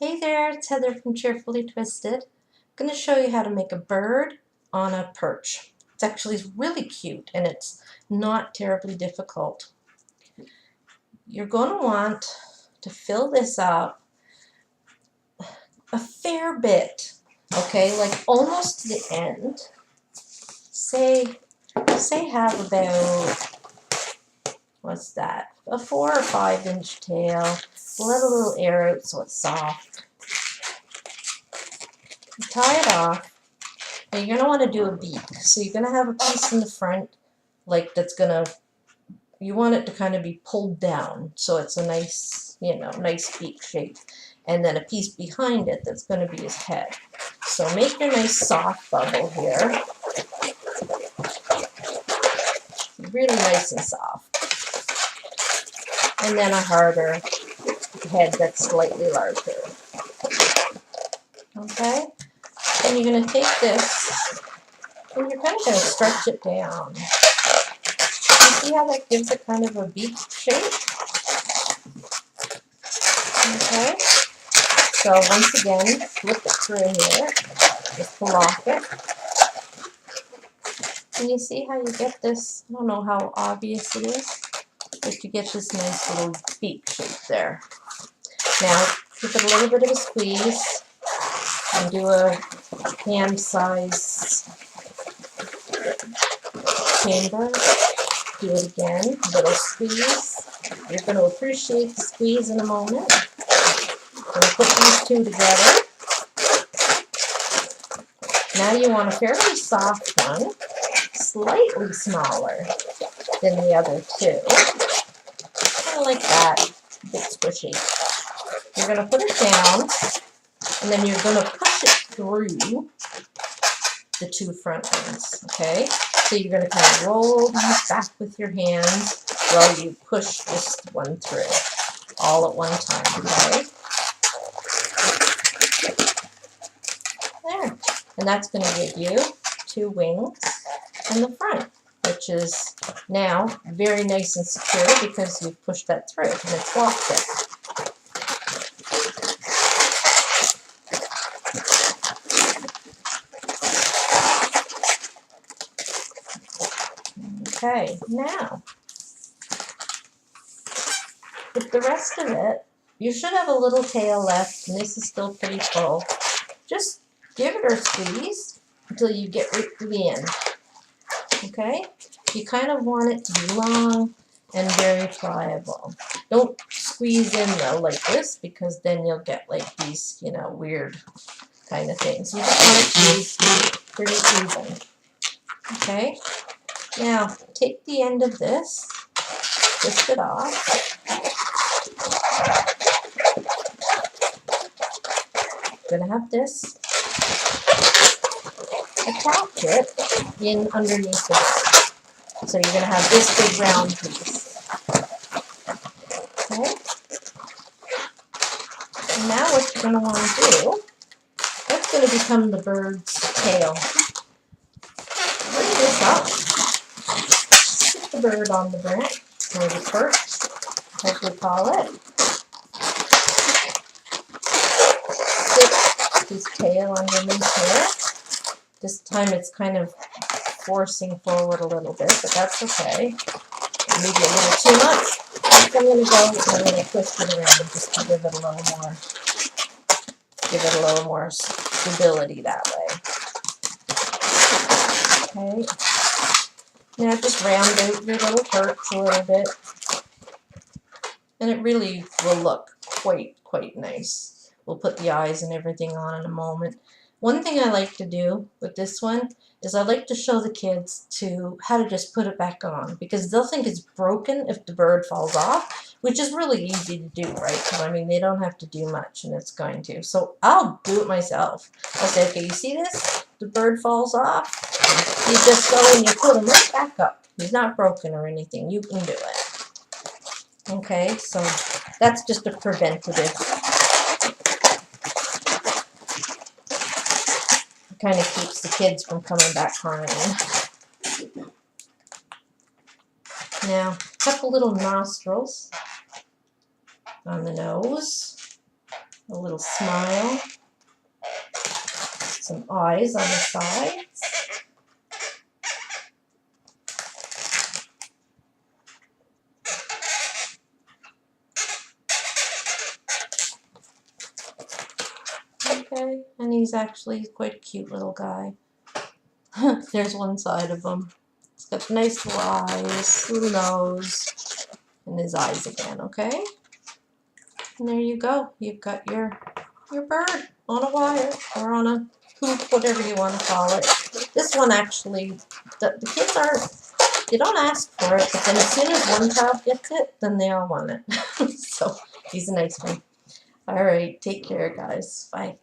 Hey there, it's Heather from Cheerfully Twisted. I'm going to show you how to make a bird on a perch. It's actually really cute and it's not terribly difficult. You're going to want to fill this up a fair bit, okay, like almost to the end. Say have about, what's that, a 4 or 5 inch tail. Let a little air out so it's soft. Tie it off. Now you're going to want to do a beak. So you're going to have a piece in the front, like that's going to, you want it to kind of be pulled down so it's a nice, nice beak shape. And then a piece behind it that's going to be his head. So make your nice soft bubble here. Really nice and soft. And then a harder head that's slightly larger. Okay? And you're going to take this and you're kind of going to stretch it down. You see how that gives it kind of a beak shape? Okay? So once again, flip it through here. Just pull off it. And you see how you get this, I don't know how obvious it is, but you get this nice little beak shape there. Now, give it a little bit of a squeeze and do a hand size chamber. Do it again, a little squeeze. You're going to appreciate the squeeze in a moment. I'm going to put these two together. Now you want a fairly soft one, slightly smaller than the other two. Kind of like that, a bit squishy. You're going to put it down, and then you're going to push it through the two front ones, okay? So you're going to kind of roll these back with your hands while you push this one through, all at one time, okay? There. And that's going to give you 2 wings in the front, which is now very nice and secure because you've pushed that through and it's locked it. Okay, now, with the rest of it, you should have a little tail left, and this is still pretty full. Just give it a squeeze until you get right to the end. Okay? You kind of want it to be long and very pliable. Don't squeeze in though like this because then you'll get like these, weird kind of things. You just want it to be pretty even. Okay? Now, take the end of this, twist it off. You're going to have this. Attach it in underneath the bird. So you're going to have this big round piece. Okay? And now what you're going to want to do, that's going to become the bird's tail. Bring this up. Put the bird on the branch, or the perch, as we call it. Stick his tail underneath here. This time it's kind of forcing forward a little bit, but that's okay. Maybe a little too much. So I'm going to go and I'm going to twist it around just to give it a little more stability that way. Okay. Now just round out your little perch a little bit. And it really will look quite nice. We'll put the eyes and everything on in a moment. One thing I like to do with this one is I like to show the kids how to just put it back on, because they'll think it's broken if the bird falls off, which is really easy to do, right? Because I mean, they don't have to do much and it's going to. So I'll do it myself. I'll say, okay, you see this? The bird falls off. You just go and you put him right back up. He's not broken or anything. You can do it. Okay, so that's just a preventative. Kind of keeps the kids from coming back crying. Now, a couple little nostrils on the nose. A little smile. Some eyes on the sides. Okay, and he's actually quite a cute little guy. There's one side of him. He's got nice little eyes, little nose, and his eyes again, okay? And there you go. You've got your bird on a wire or on a hoop, whatever you want to call it. This one actually, the kids they don't ask for it, but then as soon as one child gets it, then they all want it. So he's a nice one. All right, take care, guys. Bye.